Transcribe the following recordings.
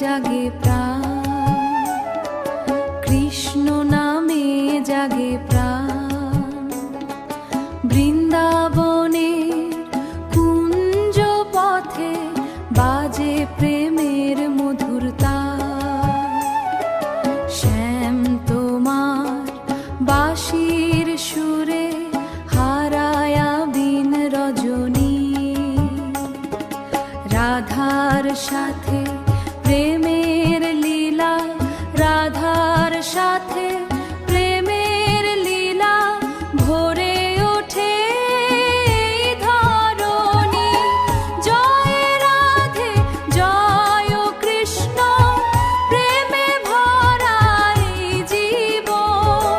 জাগে প্রাণ, কৃষ্ণ নামে জাগে প্রাণ। বৃন্দাবনের কুঞ্জ পথে বাজে প্রেমের মধুর তার। শ্যাম তোমার বাঁশির সুরে হারায়া বিন রজনী। রাধার সাথে প্রেমের লীলা, রাধার সাথে প্রেমের লীলা ভরে ওঠে ধরণী। জয় রাধে জয় কৃষ্ণ, প্রেমে ভরা এই জীবন।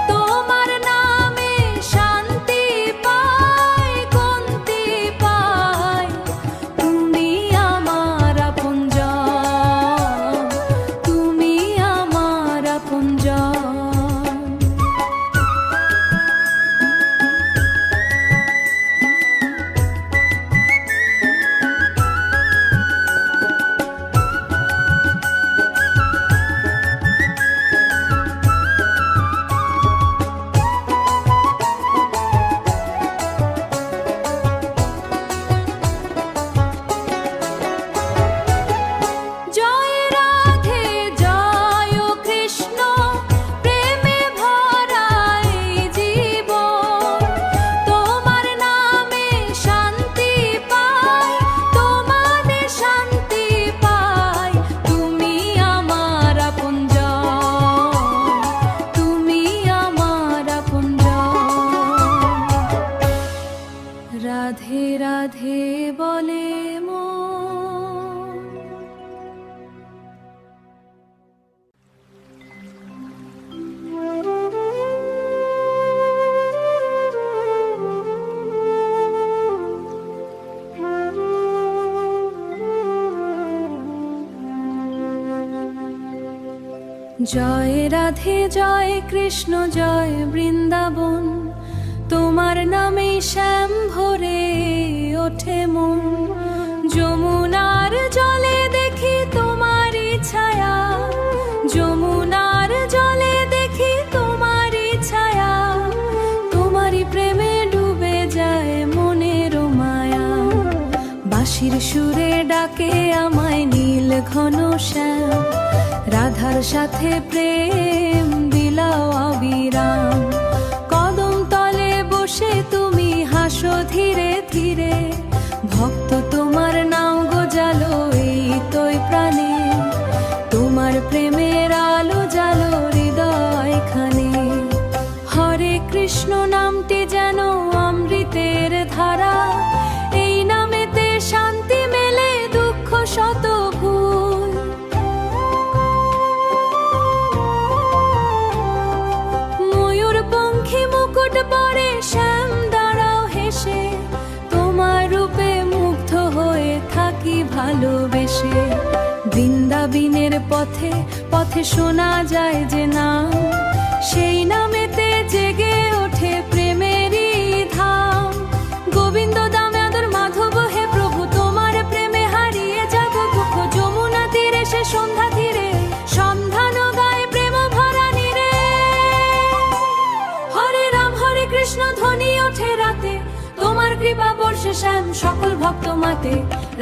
তোমার নামে শান্তি পাই, কুন্তি পাই, তুমি আমার আপনজন, তুমি আমার আপনজন। জয় রাধে জয় কৃষ্ণ, প্রেমে ভরা এই জীবন। তোমার নামে শান্তি পাই, তোমাদের শান্তি পাই, তুমি আমার আপনজন, তুমি আমার আপনজন। রাধে রাধে বলে মন। জয় রাধে জয় কৃষ্ণ জয় বৃন্দাবন। তোমার নামে শ্যাম ভরে ওঠে মন। যমুনার জলে দেখি তোমারই ছায়া, যমুনার জলে দেখি তোমারই ছায়া। তোমারই প্রেমে ডুবে যায় মনের মায়া। বাঁশির সুরে ডাকে আমায় নীল ঘন শ্যাম। রাধার সাথে প্রেম বিলাও অবিরাম। কদম তলে বসে তুমি হাসো ধীরে ধীরে। ভক্ত তোমার নাম গোজালো এই তোই প্রাণে। তোমার প্রেমের আলো জালো হৃদয় খানে। হরে কৃষ্ণ নামটি যেন অমৃতের ধারা। এই নামেতে শান্তি মেলে, দুঃখ শত ভুল। ময়ূর পঙ্খী মুকুট পরে শ্যাম দাঁড়াও হেসে। তোমার রূপে মুগ্ধ হয়ে থাকি ভালোবেসে। বৃন্দাবিনের পথে পথে শোনা যায় যে নাম, সেই নামেতে জেগে ওঠে প্রেমেরই ধাম। গোবিন্দ দামোদর মাধব হে প্রভু, তোমার প্রেমে হারিয়ে যাব দুঃখ। যমুনা তীরে সে সন্ধ্যা তীরে সন্ধান গায় প্রেম ভরা নীরে। হরে রাম হরে কৃষ্ণ ধ্বনি ওঠে রাতে। তোমার কৃপা বর্ষে শ্যাম সকল ভক্ত মাতে।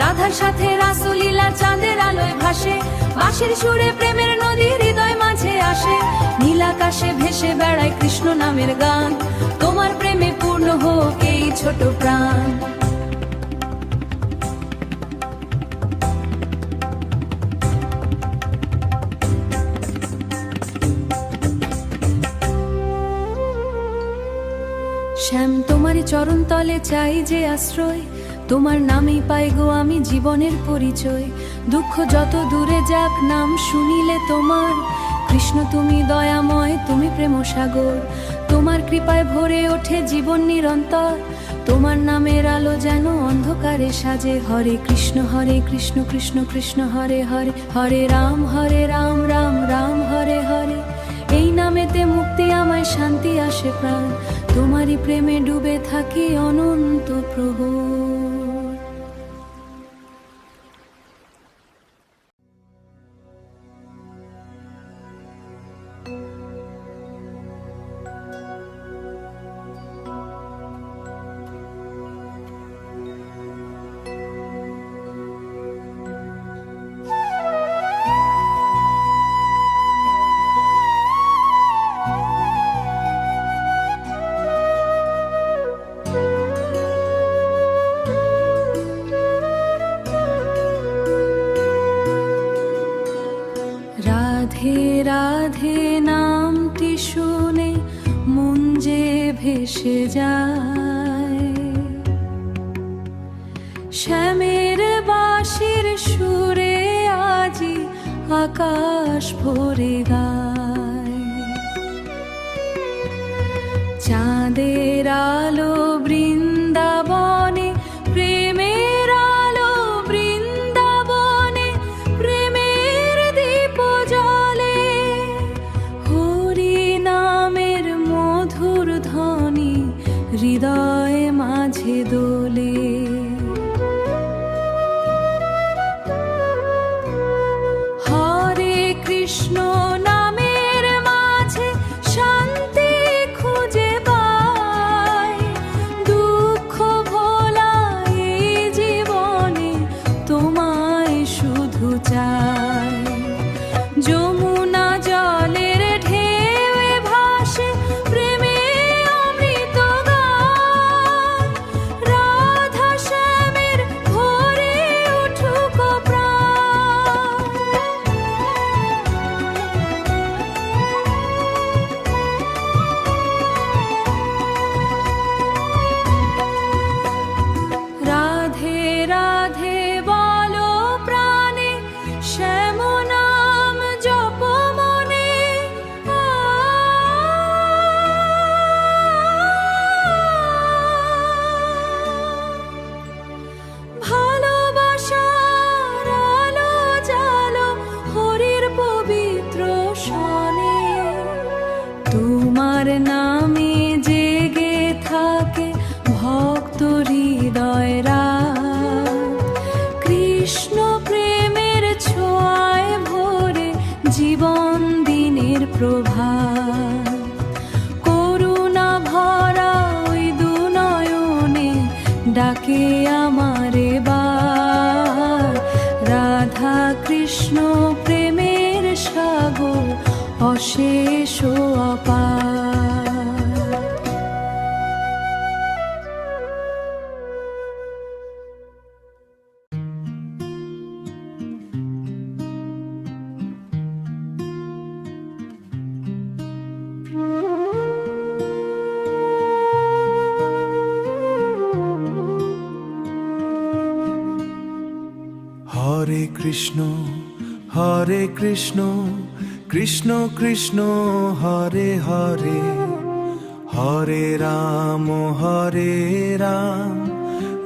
রাধার সাথে রাসলীলা চাঁদের আলোয় ভাসে। বাঁশির সুরে প্রেমের নদী হৃদয় মাঝে আসে। নীলাকাশে ভেসে বেড়ায় কৃষ্ণ নামের গান। তোমার প্রেমে পূর্ণ হোক এই ছোট প্রাণ। শ্যাম তোমারই চরণ তলে চাই যে আশ্রয়। তোমার নামেই পাই গো আমি জীবনের পরিচয়। দুঃখ যত দূরে যাক নাম শুনিলে তোমার। কৃষ্ণ তুমি দয়াময়, তুমি প্রেম সাগর। তোমার কৃপায় ভরে ওঠে জীবন নিরন্তর। তোমার নামের আলো যেন অন্ধকারে সাজে। হরে কৃষ্ণ কৃষ্ণ কৃষ্ণ হরে হরে। হরে রাম রাম রাম হরে হরে। এই নামেতে মুক্তি আমায় শান্তি আসে প্রাণ। তোমারই প্রেমে ডুবে থাকি অনন্ত প্রভু। রাধে রাধে নামটি শুনে মন যে ভেসে যায়, শ্যামের বাঁশির সুরে আজি আকাশ ভরে গায়। চাঁদের আলো বৃন্দাবনে, প্রেমের আলো বৃন্দাবনে, প্রেমের দীপ জ্বলে। হরি নামের মধুর ধ্বনি হৃদয় মাঝে দোলে। হরে কৃষ্ণ নামের মাঝে শান্তি খুঁজে পাই, দুঃখ ভোলা এই জীবনে তোমায় শুধু চাই। যমুনা জলের ঢেউয়ে ভাসে প্রেমে অমৃত গান, রাধা শ্যামের ভরে উঠুক প্রাণ। রাধে রাধে বলো প্রাণে, শ্যাম নাম জপ মনে। ভালোবাসার আলো জালো হরির পবিত্র সনে। তোমার নামে জেগে থাকে ভক্ত হৃদয় রাত, কৃষ্ণ প্রেমের ছোঁয়ায় ভরে জীবন দিনের প্রভাত। করুণা ভরা ওই দু নয়নে ডাকে আমারে বার, রাধা কৃষ্ণ প্রেমের সাগর অশেষ অপার। হরে কৃষ্ণ কৃষ্ণ কৃষ্ণ হরে হরে, হরে রাম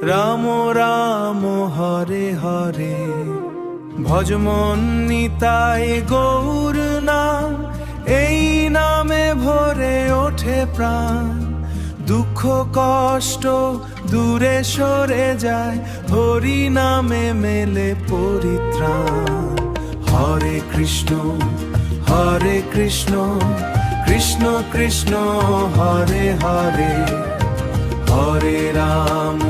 রাম রাম হরে হরে। ভজমন নিতাই গৌর নাম, এই নামে ভরে ওঠে প্রাণ। দুঃখ কষ্ট দূরে সরে যায়, হরি নামে মেলে পরিত্রাণ। হরে কৃষ্ণ কৃষ্ণ কৃষ্ণ হরে হরে, হরে রাম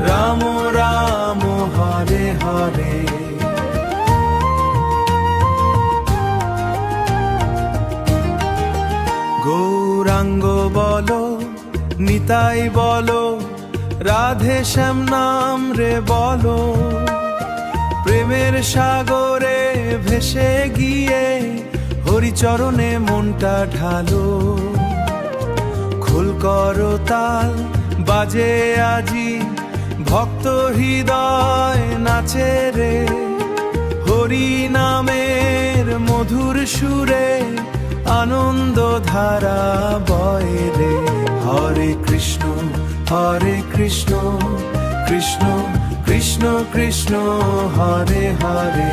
রাম রাম হরে হরে। গৌরাঙ্গ বলো নিতাই বলো, রাধে শ্যাম নাম রে বলো। প্রেমের সাগরে ভেসে গিয়ে হরিচরণে মনটা ঢালো। খোল করো তাল বাজে আজি, ভক্ত হৃদয় নাচে রে। হরি নামের মধুর সুরে আনন্দ ধারা বয় রে। হরে কৃষ্ণ কৃষ্ণ কৃষ্ণ কৃষ্ণ হরে হরে,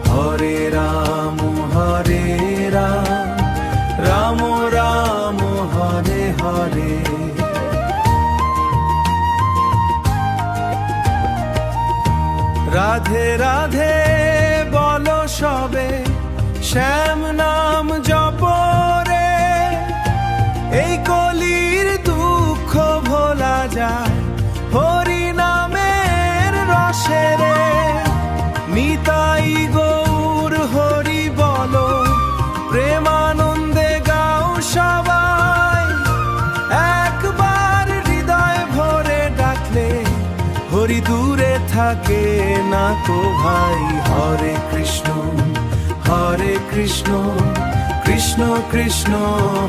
হরে রাম রাম রাম হরে হরে। রাধে রাধে বলো সবে, শ্যাম নাম জপ রে। এই কলির দুঃখ ভোলা যায় হরি নামের রসে রে। নিতাই গৌর হরি বলো, প্রেমানন্দে গাও সবাই। একবার হৃদয় ভরে ডাকলে হরি দূরে থাকে না তো ভাই। হরে কৃষ্ণ কৃষ্ণ কৃষ্ণ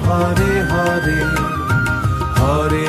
হরে হরে, হরে